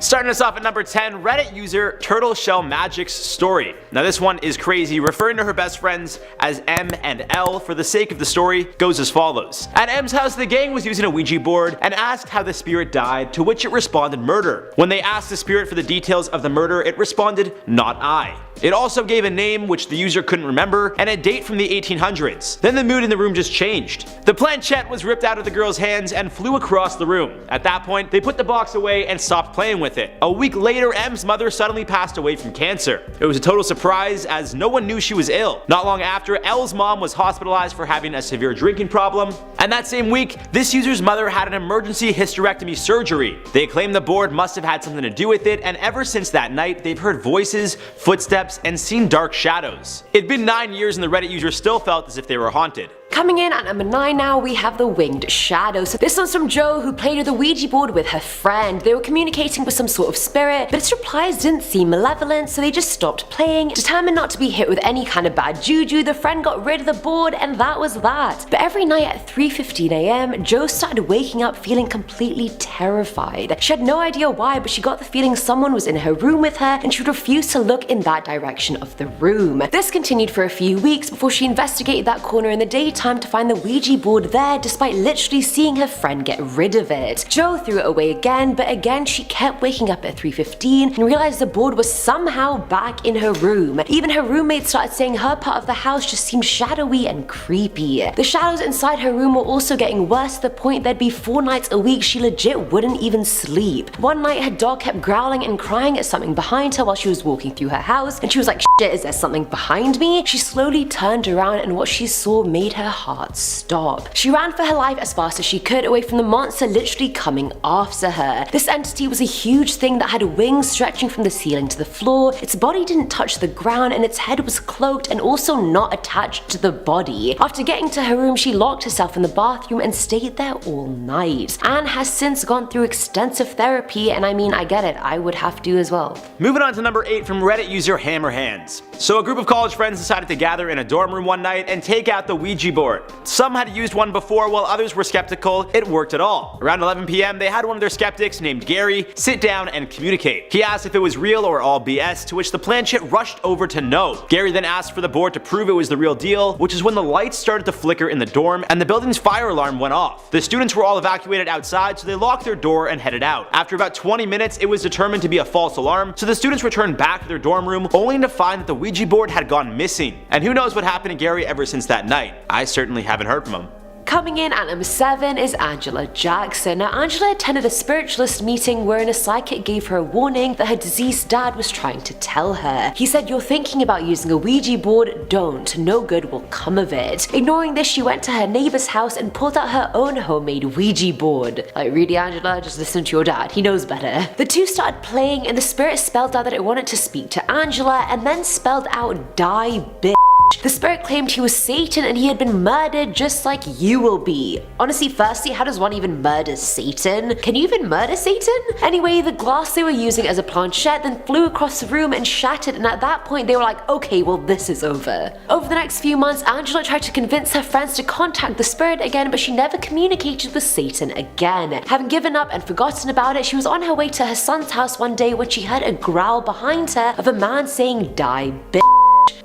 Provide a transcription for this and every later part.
Starting us off at number 10, Reddit user Turtle Shell Magic's story. Now this one is crazy, referring to her best friends as M and L for the sake of the story goes as follows. At M's house, the gang was using a Ouija board and asked how the spirit died, to which it responded murder. When they asked the spirit for the details of the murder, it responded, not I. It also gave a name which the user couldn't remember and a date from the 1800s. Then the mood in the room just changed. The planchette was ripped out of the girl's hands and flew across the room. At that point, they put the box away and stopped playing with it. A week later, M's mother suddenly passed away from cancer. It was a total surprise as no one knew she was ill. Not long after, L's mom was hospitalized for having a severe drinking problem. And that same week, this user's mother had an emergency hysterectomy surgery. They claim the board must have had something to do with it, and ever since that night, they've heard voices, footsteps, and seen dark shadows. It'd been 9 years and the Reddit user still felt as if they were haunted. Coming in at number 9 now, we have the Winged Shadow. So this one's from Jo, who played with a Ouija board with her friend. They were communicating with some sort of spirit, but its replies didn't seem malevolent, so they just stopped playing. Determined not to be hit with any kind of bad juju, the friend got rid of the board, and that was that. But every night at 3:15 AM, Jo started waking up feeling completely terrified. She had no idea why, but she got the feeling someone was in her room with her, and she would refuse to look in that direction of the room. This continued for a few weeks before she investigated that corner in the daytime to find the Ouija board there, despite literally seeing her friend get rid of it. Jo threw it away again, but again she kept waking up at 3:15 and realized the board was somehow back in her room. Even her roommate started saying her part of the house just seemed shadowy and creepy. The shadows inside her room were also getting worse to the point there'd be 4 nights a week she legit wouldn't even sleep. One night her dog kept growling and crying at something behind her while she was walking through her house, and she was like, shit, is there something behind me? She slowly turned around and what she saw made her heart stop. She ran for her life as fast as she could away from the monster literally coming after her. This entity was a huge thing that had wings stretching from the ceiling to the floor. Its body didn't touch the ground and its head was cloaked and also not attached to the body. After getting to her room, she locked herself in the bathroom and stayed there all night. Anne has since gone through extensive therapy, and I mean, I get it, I would have to as well. Moving on to number 8 from Reddit user Hammerhands. So a group of college friends decided to gather in a dorm room one night and take out the Ouija board. Some had used one before while others were skeptical it worked at all. Around 11 PM they had one of their skeptics named Gary sit down and communicate. He asked if it was real or all BS, to which the planchette rushed over to no. Gary then asked for the board to prove it was the real deal, which is when the lights started to flicker in the dorm and the building's fire alarm went off. The students were all evacuated outside, so they locked their door and headed out. After about 20 minutes it was determined to be a false alarm, so the students returned back to their dorm room only to find that the Ouija board had gone missing. And who knows what happened to Gary ever since that night. I certainly haven't heard from him. Coming in at number 7 is Angela Jackson. Now, Angela attended a spiritualist meeting wherein a psychic gave her a warning that her deceased dad was trying to tell her. He said, "You're thinking about using a Ouija board? Don't. No good will come of it." Ignoring this, she went to her neighbor's house and pulled out her own homemade Ouija board. Like, really, Angela? Just listen to your dad. He knows better. The two started playing and the spirit spelled out that it wanted to speak to Angela and then spelled out, "Die, bitch." The spirit claimed he was Satan and he had been murdered just like you will be. Honestly, firstly, how does one even murder Satan? Can you even murder Satan? Anyway, the glass they were using as a planchette then flew across the room and shattered, and at that point they were like, okay, well this is over. Over the next few months, Angela tried to convince her friends to contact the spirit again, but she never communicated with Satan again. Having given up and forgotten about it, she was on her way to her son's house one day when she heard a growl behind her of a man saying, "Die, bitch."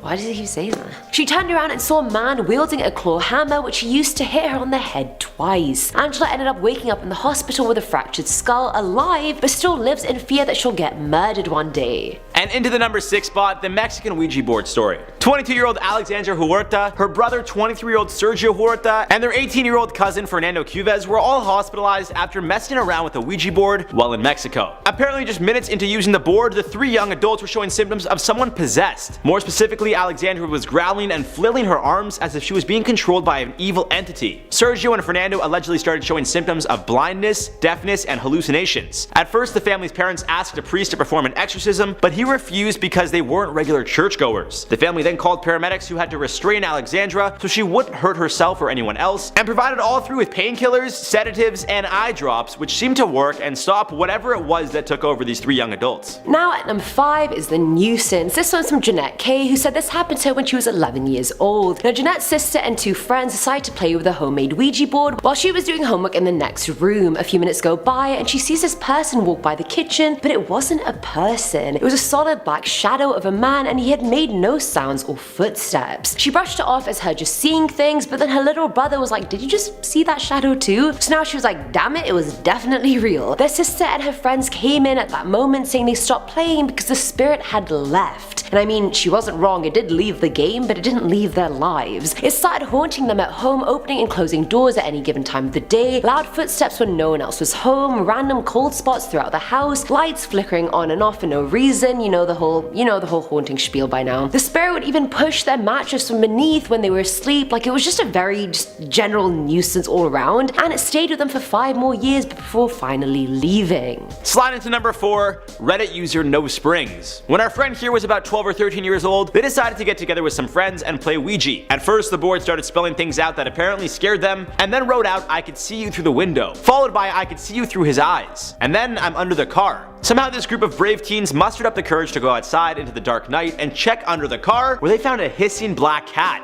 Why did he say that? She turned around and saw a man wielding a claw hammer which he used to hit her on the head twice. Angela ended up waking up in the hospital with a fractured skull, alive, but still lives in fear that she'll get murdered one day. And into the number 6 spot, the Mexican Ouija board story. 22-year-old Alexandra Huerta, her brother 23-year-old Sergio Huerta, and their 18-year-old cousin Fernando Cuvez were all hospitalized after messing around with a Ouija board while in Mexico. Apparently just minutes into using the board, the 3 young adults were showing symptoms of someone possessed. More specifically, Alexandra was growling and flailing her arms as if she was being controlled by an evil entity. Sergio and Fernando allegedly started showing symptoms of blindness, deafness, and hallucinations. At first, the family's parents asked a priest to perform an exorcism, but he refused because they weren't regular churchgoers. The family then then called paramedics who had to restrain Alexandra so she wouldn't hurt herself or anyone else, and provided all through with painkillers, sedatives, and eye drops, which seemed to work and stop whatever it was that took over these 3 young adults. Now at number 5 is the nuisance. This one's from Jeanette K, who said this happened to her when she was 11 years old. Now Jeanette's sister and 2 friends decided to play with a homemade Ouija board while she was doing homework in the next room. A few minutes go by and she sees this person walk by the kitchen, but it wasn't a person. It was a solid black shadow of a man, and he had made no sounds or footsteps. She brushed it off as her just seeing things, but then her little brother was like, "Did you just see that shadow too?" So now she was like, damn it was definitely real. Their sister and her friends came in at that moment saying they stopped playing because the spirit had left. And I mean, she wasn't wrong, it did leave the game, but it didn't leave their lives. It started haunting them at home, opening and closing doors at any given time of the day, loud footsteps when no one else was home, random cold spots throughout the house, lights flickering on and off for no reason, you know the whole haunting spiel by now. The spirit would even push their mattress from beneath when they were asleep. Like, it was just a very general nuisance all around, and it stayed with them for 5 more years before finally leaving. Slide into number 4, Reddit user No Springs. When our friend here was about 12 or 13 years old, they decided to get together with some friends and play Ouija. At first, the board started spelling things out that apparently scared them, and then wrote out, "I could see you through the window," followed by "I could see you through his eyes," and then "I'm under the car." Somehow this group of brave teens mustered up the courage to go outside into the dark night and check under the car, where they found a hissing black cat.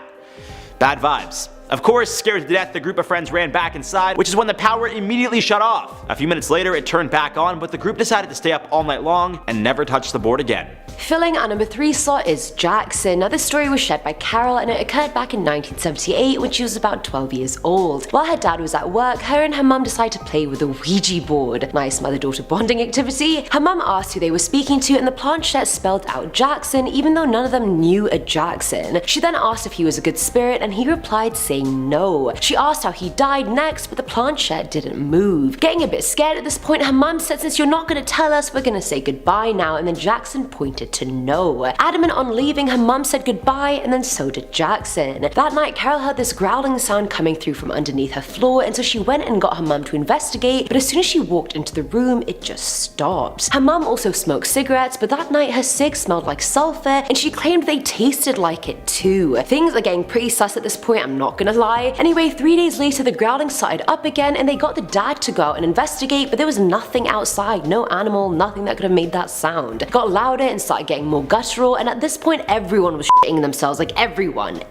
Bad vibes. Of course, scared to death, the group of friends ran back inside, which is when the power immediately shut off. A few minutes later, it turned back on, but the group decided to stay up all night long and never touch the board again. Filling our number 3 slot is Jackson. Now this story was shared by Carol, and it occurred back in 1978 when she was about 12 years old. While her dad was at work, her and her mum decided to play with a Ouija board. Nice mother-daughter bonding activity. Her mum asked who they were speaking to, and the planchette spelled out Jackson, even though none of them knew a Jackson. She then asked if he was a good spirit, and he replied saying no. She asked how he died next, but the planchette didn't move. Getting a bit scared at this point, her mum said, "Since you're not going to tell us, we're going to say goodbye now," and then Jackson pointed to no. Adamant on leaving, her mum said goodbye, and then so did Jackson. That night, Carol heard this growling sound coming through from underneath her floor, and so she went and got her mum to investigate, but as soon as she walked into the room, it just stopped. Her mum also smoked cigarettes, but that night her cigs smelled like sulfur, and she claimed they tasted like it too. Things are getting pretty sus at this point, I'm not gonna lie. Anyway, 3 days later, the growling started up again, and they got the dad to go out and investigate, but there was nothing outside, no animal, nothing that could have made that sound. It got louder and started getting more guttural, and at this point everyone was shitting themselves, like everyone.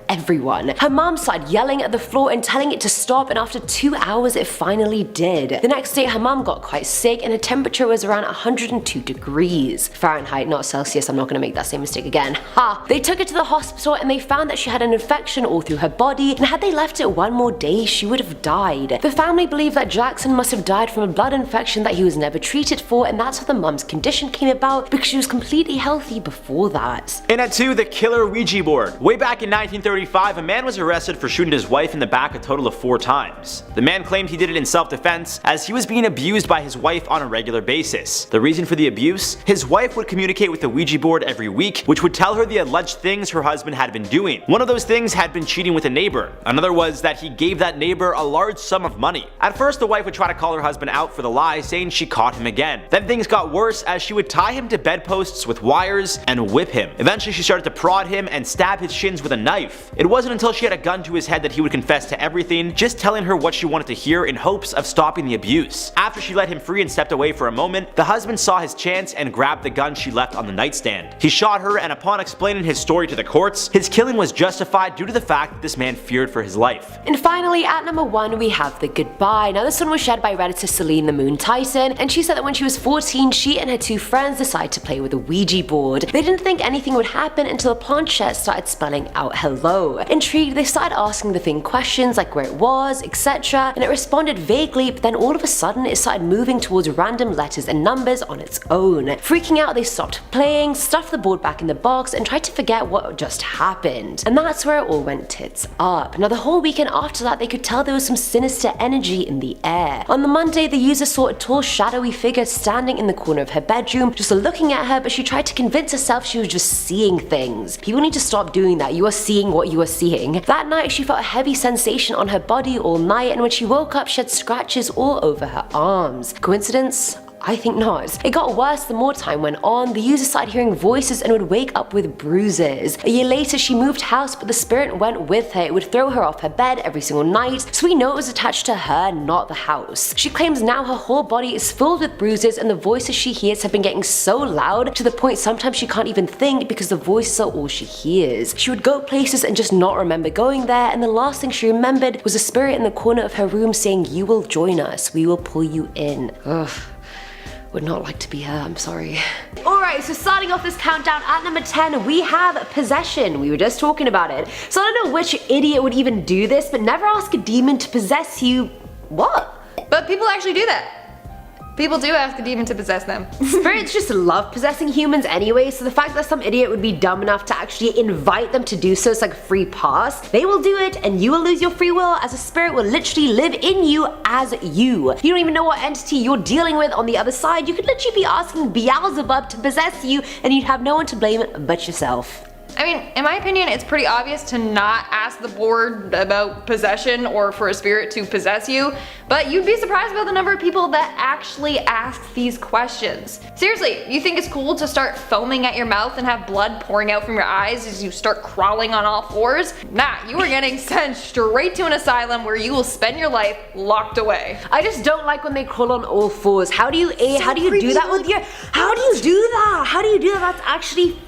Her mom started yelling at the floor and telling it to stop, and after 2 hours it finally did. The next day her mom got quite sick, and her temperature was around 102 degrees. Fahrenheit, not Celsius, I'm not gonna make that same mistake again. Ha! They took her to the hospital and they found that she had an infection all through her body, and had they left it 1 more day she would have died. The family believed that Jackson must have died from a blood infection that he was never treated for, and that's how the mom's condition came about, because she was completely healthy before that. In at 2, the killer Ouija board. Way back in 1935, a man was arrested for shooting his wife in the back a total of 4 times. The man claimed he did it in self-defense, as he was being abused by his wife on a regular basis. The reason for the abuse? His wife would communicate with the Ouija board every week, which would tell her the alleged things her husband had been doing. One of those things had been cheating with a neighbor. Another was that he gave that neighbor a large sum of money. At first, the wife would try to call her husband out for the lie, saying she caught him again. Then things got worse, as she would tie him to bedposts with wires and whip him. Eventually, she started to prod him and stab his shins with a knife. It wasn't until she had a gun to his head that he would confess to everything, just telling her what she wanted to hear in hopes of stopping the abuse. After she let him free and stepped away for a moment, the husband saw his chance and grabbed the gun she left on the nightstand. He shot her, and upon explaining his story to the courts, his killing was justified due to the fact that this man feared for his life. And finally, at number 1, we have the goodbye. Now this one was shared by Redditor Celine the Moon Titan, and she said that when she was 14, she and her 2 friends decided to play with a Ouija board. They didn't think anything would happen until the planchette started spelling out hello. Intrigued, they started asking the thing questions like where it was, etc., and it responded vaguely, but then all of a sudden it started moving towards random letters and numbers on its own. Freaking out, they stopped playing, stuffed the board back in the box, and tried to forget what just happened. And that's where it all went tits up. Now the whole weekend after that, they could tell there was some sinister energy in the air. On the Monday, the user saw a tall, shadowy figure standing in the corner of her bedroom, just looking at her, but she tried to convince herself she was just seeing things. People need to stop doing that. You are seeing what you are seeing. That night, she felt a heavy sensation on her body all night, and when she woke up, she had scratches all over her arms. Coincidence? I think not. It got worse the more time went on. The user started hearing voices and would wake up with bruises. A year later, she moved house, but the spirit went with her. It would throw her off her bed every single night, so we know it was attached to her, not the house. She claims now her whole body is filled with bruises, and the voices she hears have been getting so loud to the point sometimes she can't even think because the voices are all she hears. She would go places and just not remember going there, and the last thing she remembered was a spirit in the corner of her room saying, "You will join us, we will pull you in." Ugh. Would not like to be her, I'm sorry. Alright, so starting off this countdown at number 10, we have possession. We were just talking about it. So I don't know which idiot would even do this, but never ask a demon to possess you. What? But people actually do that. People do ask a demon to possess them. Spirits just love possessing humans anyway, so the fact that some idiot would be dumb enough to actually invite them to do so is like a free pass. They will do it and you will lose your free will, as a spirit will literally live in you as you. You don't even know what entity you're dealing with on the other side. You could literally be asking Beelzebub to possess you and you'd have no one to blame but yourself. I mean, in my opinion, it's pretty obvious to not ask the board about possession or for a spirit to possess you, but you'd be surprised about the number of people that actually ask these questions. Seriously, you think it's cool to start foaming at your mouth and have blood pouring out from your eyes as you start crawling on all fours? Nah, you are getting sent straight to an asylum where you will spend your life locked away. I just don't like when they crawl on all fours. How do you do that with your, how do you do that? How do you do that? That's actually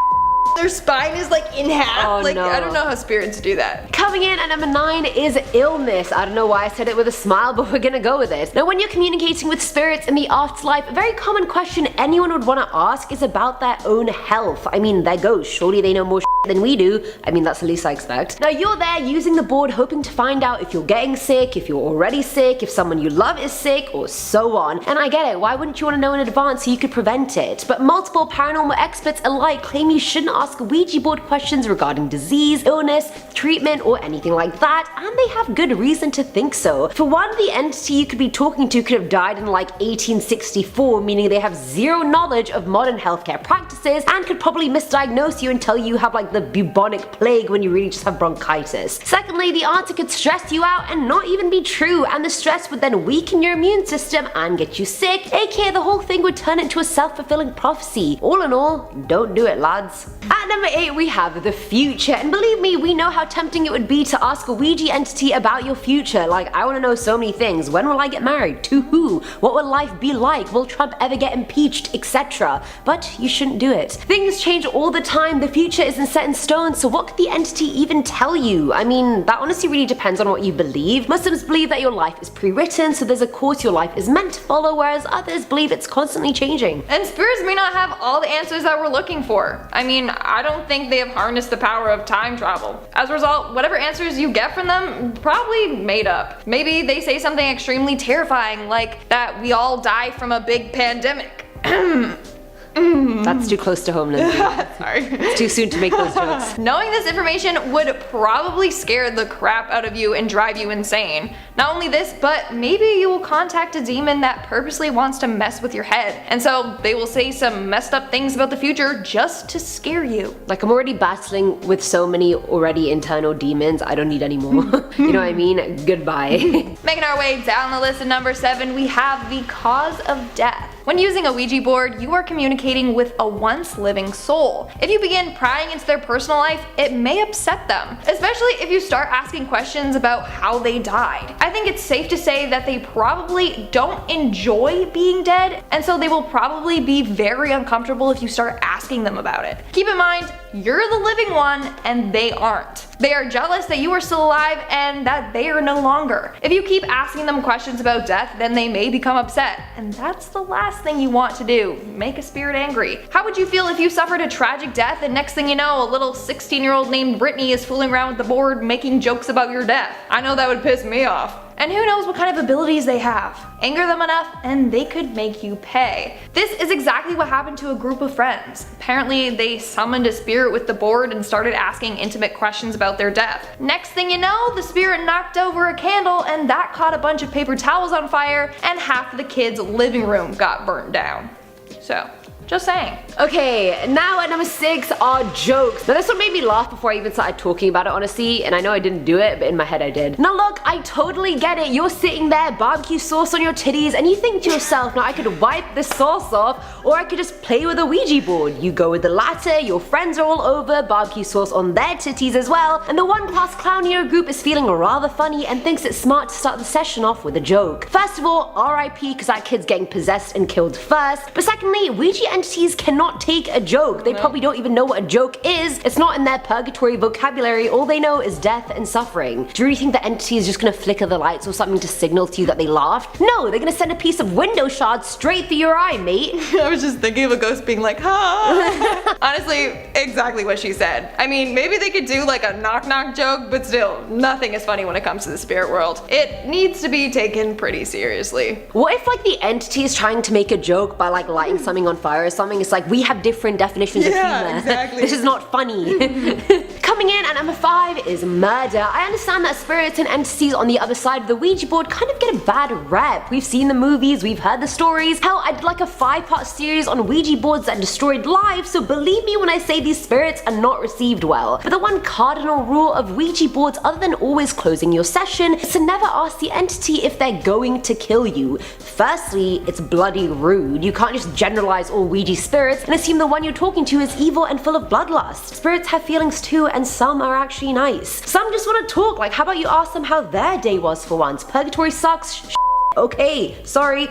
their spine is like in half. Oh, like, no. I don't know how spirits do that. Coming in at number 9 is illness. I don't know why I said it with a smile, but we're gonna go with it. Now, when you're communicating with spirits in the afterlife, a very common question anyone would want to ask is about their own health. I mean, they're ghosts. Surely they know more than we do. I mean, that's the least I expect. Now, you're there using the board hoping to find out if you're getting sick, if you're already sick, if someone you love is sick, or so on. And I get it. Why wouldn't you want to know in advance so you could prevent it? But multiple paranormal experts alike claim you shouldn't ask Ouija board questions regarding disease, illness, treatment, or anything like that, and they have good reason to think so. For one, the entity you could be talking to could have died in like 1864, meaning they have zero knowledge of modern healthcare practices and could probably misdiagnose you and tell you have like the bubonic plague when you really just have bronchitis. Secondly, the answer could stress you out and not even be true, and the stress would then weaken your immune system and get you sick, aka the whole thing would turn into a self-fulfilling prophecy. All in all, don't do it, lads. At number 8, we have the future, and believe me, we know how tempting it would be to ask a Ouija entity about your future. Like, I want to know so many things. When will I get married? To who? What will life be like? Will Trump ever get impeached? Etc. But you shouldn't do it. Things change all the time. The future isn't set in stone, so what could the entity even tell you? I mean, that honestly really depends on what you believe. Muslims believe that your life is pre-written, so there's a course your life is meant to follow, whereas others believe it's constantly changing. And spirits may not have all the answers that we're looking for. I mean, I don't think they have harnessed the power of time travel. As a result, whatever answers you get from them, probably made up. Maybe they say something extremely terrifying, like that we all die from a big pandemic. That's too close to home, Lindsay. Sorry. It's too soon to make those jokes. Knowing this information would probably scare the crap out of you and drive you insane. Not only this, but maybe you will contact a demon that purposely wants to mess with your head. And so they will say some messed up things about the future just to scare you. Like, I'm already battling with so many already internal demons, I don't need any more. You know what I mean? Goodbye. Making our way down the list at number 7, we have the cause of death. When using a Ouija board, you are communicating with a once living soul. If you begin prying into their personal life, it may upset them, especially if you start asking questions about how they died. I think it's safe to say that they probably don't enjoy being dead, and so they will probably be very uncomfortable if you start asking them about it. Keep in mind, you're the living one and they aren't. They are jealous that you are still alive and that they are no longer. If you keep asking them questions about death, then they may become upset, and that's the last thing you want to do, make a spirit angry. How would you feel if you suffered a tragic death and next thing you know, a little 16-year-old named Brittany is fooling around with the board making jokes about your death? I know that would piss me off. And who knows what kind of abilities they have. Anger them enough and they could make you pay. This is exactly what happened to a group of friends. Apparently they summoned a spirit with the board and started asking intimate questions about their death. Next thing you know, the spirit knocked over a candle and that caught a bunch of paper towels on fire and half of the kids' living room got burnt down. So Just saying. Okay, now at number 6 are jokes. Now this one made me laugh before I even started talking about it, honestly, and I know I didn't do it, but in my head I did. Now look, I totally get it. You're sitting there, barbecue sauce on your titties, and you think to yourself, now I could wipe this sauce off, or I could just play with a Ouija board. You go with the latter, your friends are all over, barbecue sauce on their titties as well, and the one class clown in your group is feeling rather funny and thinks it's smart to start the session off with a joke. First of all, RIP, because that kid's getting possessed and killed first, but secondly, Ouija entities cannot take a joke. They probably don't even know what a joke is. It's not in their purgatory vocabulary. All they know is death and suffering. Do you really think the entity is just gonna flicker the lights or something to signal to you that they laughed? No, they're gonna send a piece of window shard straight through your eye, mate. I was just thinking of a ghost being like, ha. Honestly, exactly what she said. I mean, maybe they could do like a knock knock joke, but still, nothing is funny when it comes to the spirit world. It needs to be taken pretty seriously. What if like the entity is trying to make a joke by like lighting something on fire or something? It's like, we have different definitions of humor. Exactly. This is not funny. Coming in at number 5 is murder. I understand that spirits and entities on the other side of the Ouija board kind of get a bad rep. We've seen the movies, we've heard the stories. Hell, I did like a 5-part series on Ouija boards that destroyed lives, so believe me when I say these spirits are not received well. But the one cardinal rule of Ouija boards, other than always closing your session, is to never ask the entity if they're going to kill you. Firstly, it's bloody rude. You can't just generalize all Ouija spirits and assume the one you're talking to is evil and full of bloodlust. Spirits have feelings too, and some are actually nice. Some just want to talk. Like, how about you ask them how their day was for once? Purgatory sucks. Okay, sorry.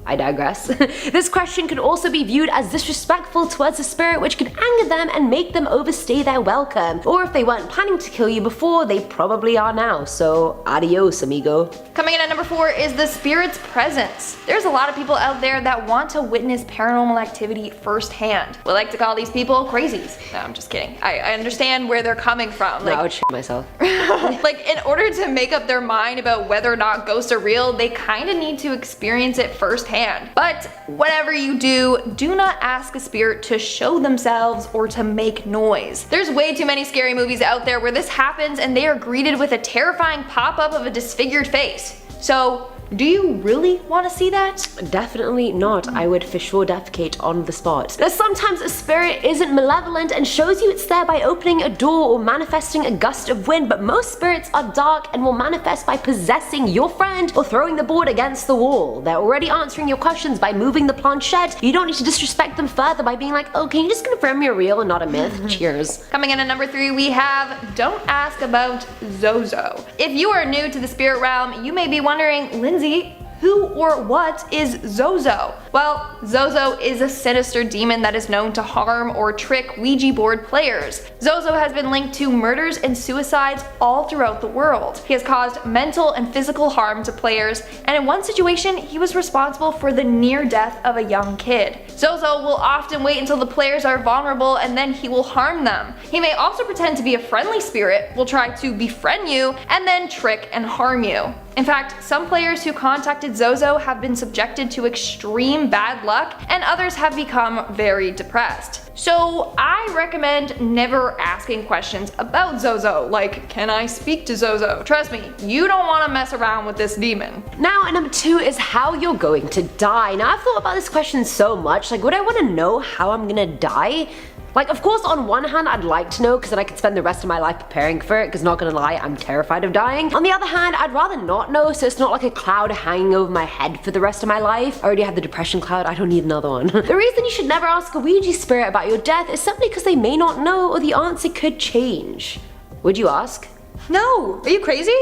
I digress. This question can also be viewed as disrespectful towards a spirit, which could anger them and make them overstay their welcome. Or if they weren't planning to kill you before, they probably are now, so adios, amigo. Coming in at number 4 is the spirit's presence. There's a lot of people out there that want to witness paranormal activity firsthand. We like to call these people crazies. No, I'm just kidding. I understand where they're coming from. No, I would shit myself. Like, in order to make up their mind about whether or not ghosts are real, they kind of need to experience it firsthand. But whatever you do, do not ask a spirit to show themselves or to make noise. There's way too many scary movies out there where this happens and they are greeted with a terrifying pop-up of a disfigured face. So, do you really want to see that? Definitely not. I would for sure defecate on the spot. Now sometimes a spirit isn't malevolent and shows you it's there by opening a door or manifesting a gust of wind, but most spirits are dark and will manifest by possessing your friend or throwing the board against the wall. They're already answering your questions by moving the planchette. You don't need to disrespect them further by being like, oh, can you just confirm you're real and not a myth? Cheers. Coming in at number 3, we have don't ask about Zozo. If you are new to the spirit realm, you may be wondering, Lindsay, who or what is Zozo? Well, Zozo is a sinister demon that is known to harm or trick Ouija board players. Zozo has been linked to murders and suicides all throughout the world. He has caused mental and physical harm to players, and in one situation, he was responsible for the near death of a young kid. Zozo will often wait until the players are vulnerable and then he will harm them. He may also pretend to be a friendly spirit, will try to befriend you, and then trick and harm you. In fact, some players who contacted Zozo have been subjected to extreme bad luck, and others have become very depressed. So I recommend never asking questions about Zozo, like, can I speak to Zozo? Trust me, you don't want to mess around with this demon. Now at number 2 is how you're going to die. Now I've thought about this question so much, like would I want to know how I'm gonna die? Like, of course, on one hand, I'd like to know because then I could spend the rest of my life preparing for it, because not gonna lie, I'm terrified of dying. On the other hand, I'd rather not know so it's not like a cloud hanging over my head for the rest of my life. I already have the depression cloud, I don't need another one. The reason you should never ask a Ouija spirit about your death is simply because they may not know or the answer could change. Would you ask? No, are you crazy?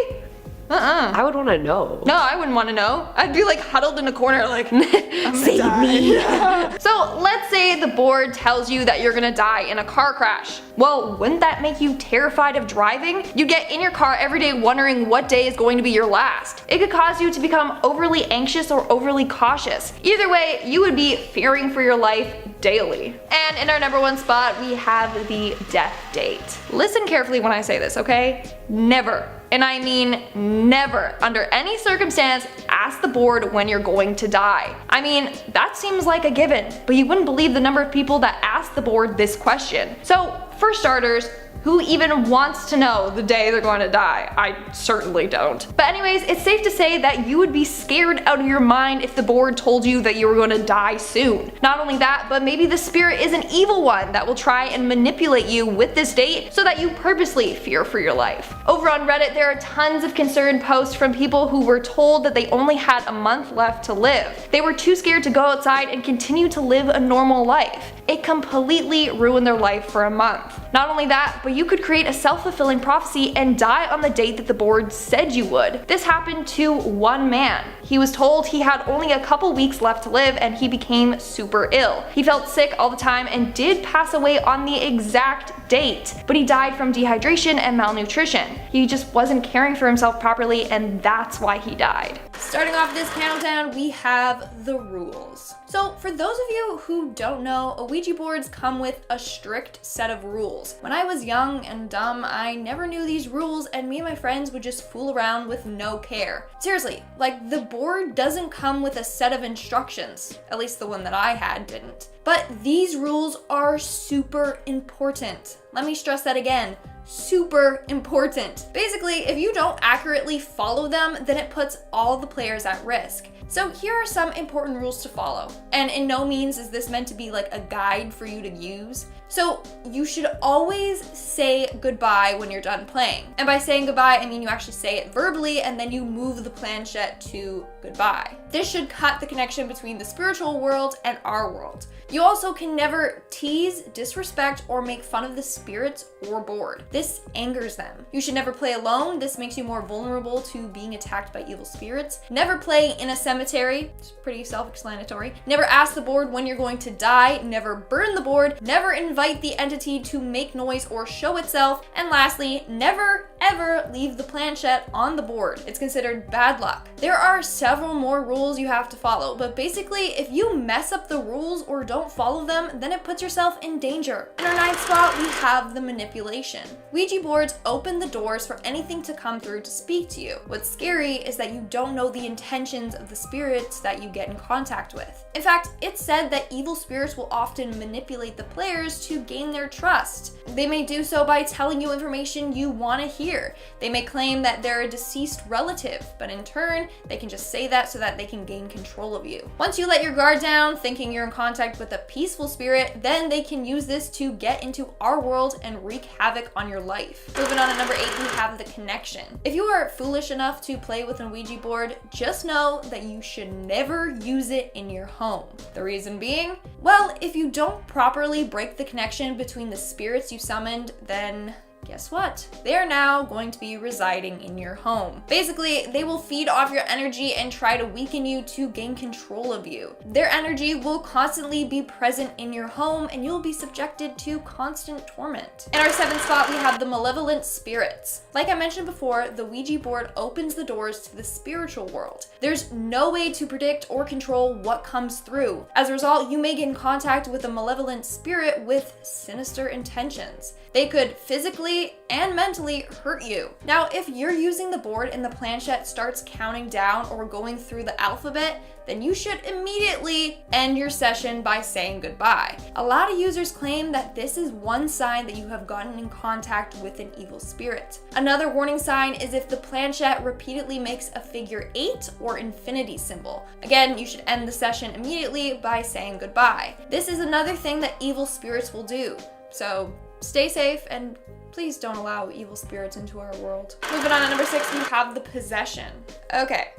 I would want to know. No, I wouldn't want to know. I'd be like huddled in a corner like, save me. So let's say the board tells you that you're gonna die in a car crash. Well, wouldn't that make you terrified of driving? You get in your car every day wondering what day is going to be your last. It could cause you to become overly anxious or overly cautious. Either way, you would be fearing for your life daily. And in our number 1 spot, we have the death date. Listen carefully when I say this, okay? Never, and I mean never, under any circumstance, ask the board when you're going to die. I mean, that seems like a given, but you wouldn't believe the number of people that ask the board this question. So, for starters, Who even wants to know the day they're going to die? I certainly don't. But anyways, it's safe to say that you would be scared out of your mind if the board told you that you were going to die soon. Not only that, but maybe the spirit is an evil one that will try and manipulate you with this date so that you purposely fear for your life. Over on Reddit, there are tons of concerned posts from people who were told that they only had a month left to live. They were too scared to go outside and continue to live a normal life. It completely ruined their life for a month. Not only that, but you could create a self-fulfilling prophecy and die on the date that the board said you would. This happened to one man. He was told he had only a couple weeks left to live and he became super ill. He felt sick all the time and did pass away on the exact date, but he died from dehydration and malnutrition. He just wasn't caring for himself properly, and that's why he died. Starting off this countdown, we have the rules. So for those of you who don't know, Ouija boards come with a strict set of rules. When I was young and dumb, I never knew these rules, and me and my friends would just fool around with no care. Seriously, like, the board doesn't come with a set of instructions. At least the one that I had didn't. But these rules are super important. Let me stress that again. Super important. Basically, if you don't accurately follow them, then it puts all the players at risk. So here are some important rules to follow. And in no means is this meant to be like a guide for you to use. So you should always say goodbye when you're done playing. And by saying goodbye, I mean you actually say it verbally and then you move the planchette to goodbye. This should cut the connection between the spiritual world and our world. You also can never tease, disrespect, or make fun of the spirits or board. This angers them. You should never play alone. This makes you more vulnerable to being attacked by evil spirits. Never play in a cemetery. It's pretty self-explanatory. Never ask the board when you're going to die. Never burn the board. Never invite the entity to make noise or show itself. And lastly, never ever leave the planchette on the board. It's considered bad luck. There are several more rules you have to follow, but basically if you mess up the rules or don't follow them, then it puts yourself in danger. In our ninth spot, we have the manipulation. Ouija boards open the doors for anything to come through to speak to you. What's scary is that you don't know the intentions of the spirits that you get in contact with. In fact, it's said that evil spirits will often manipulate the players to gain their trust. They may do so by telling you information you want to hear. They may claim that they're a deceased relative, but in turn, they can just say that so that they can gain control of you. Once you let your guard down, thinking you're in contact with a peaceful spirit, then they can use this to get into our world and wreak havoc on your life. Moving on to number 8, we have the connection. If you are foolish enough to play with an Ouija board, just know that you should never use it in your home. The reason being, well, if you don't properly break the connection between the spirits you summoned, then guess what? They are now going to be residing in your home. Basically, they will feed off your energy and try to weaken you to gain control of you. Their energy will constantly be present in your home and you'll be subjected to constant torment. In our 7th spot, we have the malevolent spirits. Like I mentioned before, the Ouija board opens the doors to the spiritual world. There's no way to predict or control what comes through. As a result, you may get in contact with a malevolent spirit with sinister intentions. They could physically and mentally hurt you. Now, if you're using the board and the planchette starts counting down or going through the alphabet, then you should immediately end your session by saying goodbye. A lot of users claim that this is one sign that you have gotten in contact with an evil spirit. Another warning sign is if the planchette repeatedly makes a figure 8 or infinity symbol. Again, you should end the session immediately by saying goodbye. This is another thing that evil spirits will do. So stay safe and please don't allow evil spirits into our world. Moving on to number 6, we have the possession. Okay.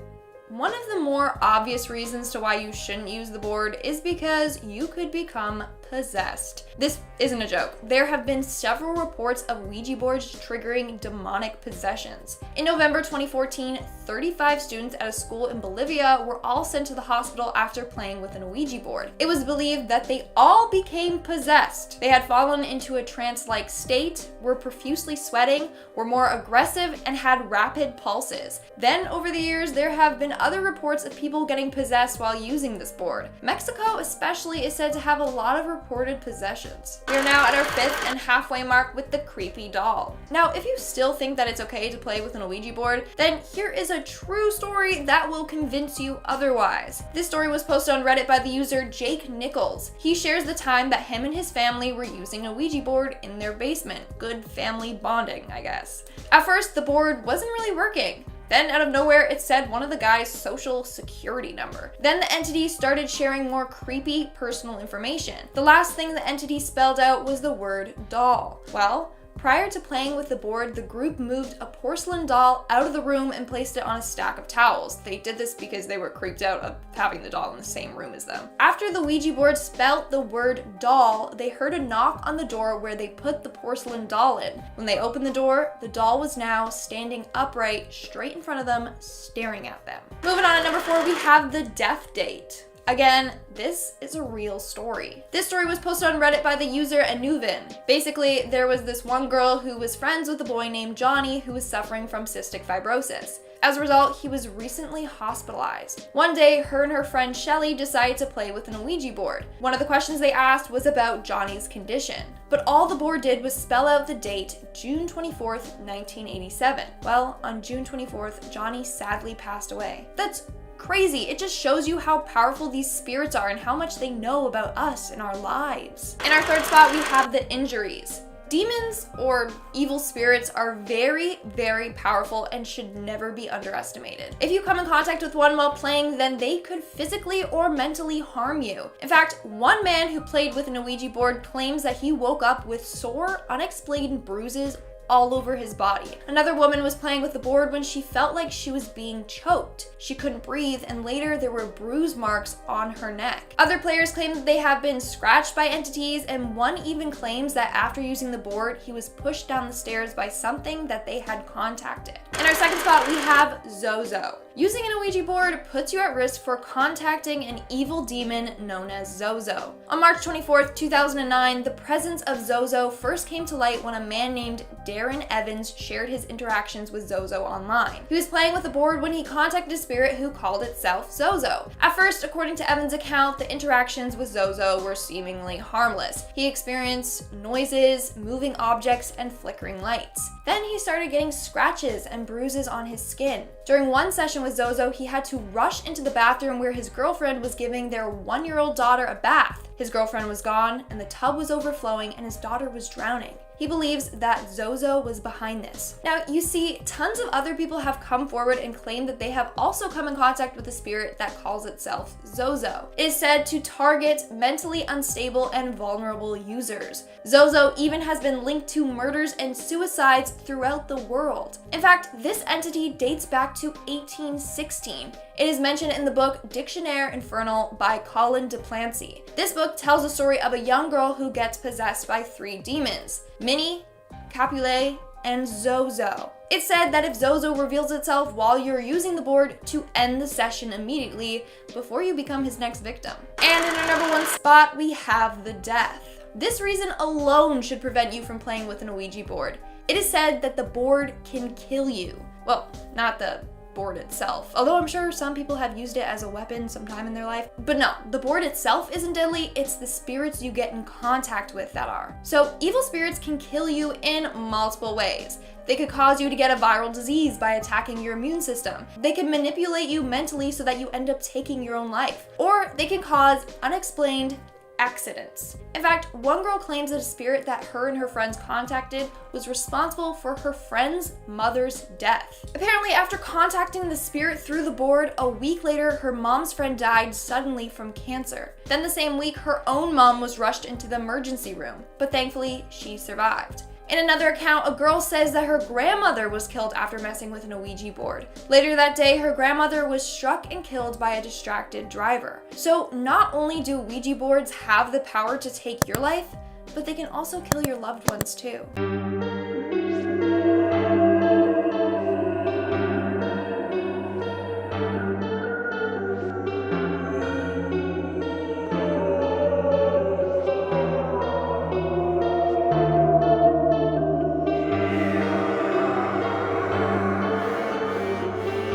One of the more obvious reasons to why you shouldn't use the board is because you could become possessed. This isn't a joke. There have been several reports of Ouija boards triggering demonic possessions. In November 2014, 35 students at a school in Bolivia were all sent to the hospital after playing with an Ouija board. It was believed that they all became possessed. They had fallen into a trance-like state, were profusely sweating, were more aggressive, and had rapid pulses. Then, over the years, there have been other reports of people getting possessed while using this board. Mexico especially is said to have a lot of reported possessions. We are now at our 5th and halfway mark with the creepy doll. Now, if you still think that it's okay to play with an Ouija board, then here is a true story that will convince you otherwise. This story was posted on Reddit by the user Jake Nichols. He shares the time that him and his family were using a Ouija board in their basement. Good family bonding, I guess. At first, the board wasn't really working. Then out of nowhere, it said one of the guy's social security number. Then the entity started sharing more creepy personal information. The last thing the entity spelled out was the word doll. Well, prior to playing with the board, the group moved a porcelain doll out of the room and placed it on a stack of towels. They did this because they were creeped out of having the doll in the same room as them. After the Ouija board spelled the word doll, they heard a knock on the door where they put the porcelain doll in. When they opened the door, the doll was now standing upright, straight in front of them, staring at them. Moving on at number 4, we have the death date. Again, this is a real story. This story was posted on Reddit by the user Anuvin. Basically, there was this one girl who was friends with a boy named Johnny who was suffering from cystic fibrosis. As a result, he was recently hospitalized. One day, her and her friend Shelly decided to play with an Ouija board. One of the questions they asked was about Johnny's condition. But all the board did was spell out the date, June 24th, 1987. Well, on June 24th, Johnny sadly passed away. That's crazy. It just shows you how powerful these spirits are and how much they know about us and our lives. In our 3rd spot, we have the injuries. Demons or evil spirits are very, very powerful and should never be underestimated. If you come in contact with one while playing, then they could physically or mentally harm you. In fact, one man who played with an Ouija board claims that he woke up with sore, unexplained bruises all over his body. Another woman was playing with the board when she felt like she was being choked. She couldn't breathe, and later there were bruise marks on her neck. Other players claim that they have been scratched by entities, and one even claims that after using the board, he was pushed down the stairs by something that they had contacted. In our 2nd spot, we have Zozo. Using an Ouija board puts you at risk for contacting an evil demon known as Zozo. On March 24th, 2009, the presence of Zozo first came to light when a man named Darren Evans shared his interactions with Zozo online. He was playing with a board when he contacted a spirit who called itself Zozo. At first, according to Evans' account, the interactions with Zozo were seemingly harmless. He experienced noises, moving objects, and flickering lights. Then he started getting scratches and bruises on his skin. During one session with Zozo, he had to rush into the bathroom where his girlfriend was giving their 1-year-old daughter a bath. His girlfriend was gone, and the tub was overflowing, and his daughter was drowning. He believes that Zozo was behind this. Now, you see, tons of other people have come forward and claimed that they have also come in contact with a spirit that calls itself Zozo. It is said to target mentally unstable and vulnerable users. Zozo even has been linked to murders and suicides throughout the world. In fact, this entity dates back to 1816. It is mentioned in the book Dictionnaire Infernal by Colin Duplancy. This book tells the story of a young girl who gets possessed by 3 demons: Minnie, Capulet, and Zozo. It's said that if Zozo reveals itself while you're using the board, to end the session immediately before you become his next victim. And in our number 1 spot, we have the death. This reason alone should prevent you from playing with an Ouija board. It is said that the board can kill you. Well, not the board itself, although I'm sure some people have used it as a weapon sometime in their life. But no, the board itself isn't deadly, it's the spirits you get in contact with that are. So evil spirits can kill you in multiple ways. They could cause you to get a viral disease by attacking your immune system. They can manipulate you mentally so that you end up taking your own life. Or they can cause unexplained accidents. In fact, one girl claims that a spirit that her and her friends contacted was responsible for her friend's mother's death. Apparently, after contacting the spirit through the board, a week later, her mom's friend died suddenly from cancer. Then the same week, her own mom was rushed into the emergency room, but thankfully, she survived. In another account, a girl says that her grandmother was killed after messing with an Ouija board. Later that day, her grandmother was struck and killed by a distracted driver. So not only do Ouija boards have the power to take your life, but they can also kill your loved ones too.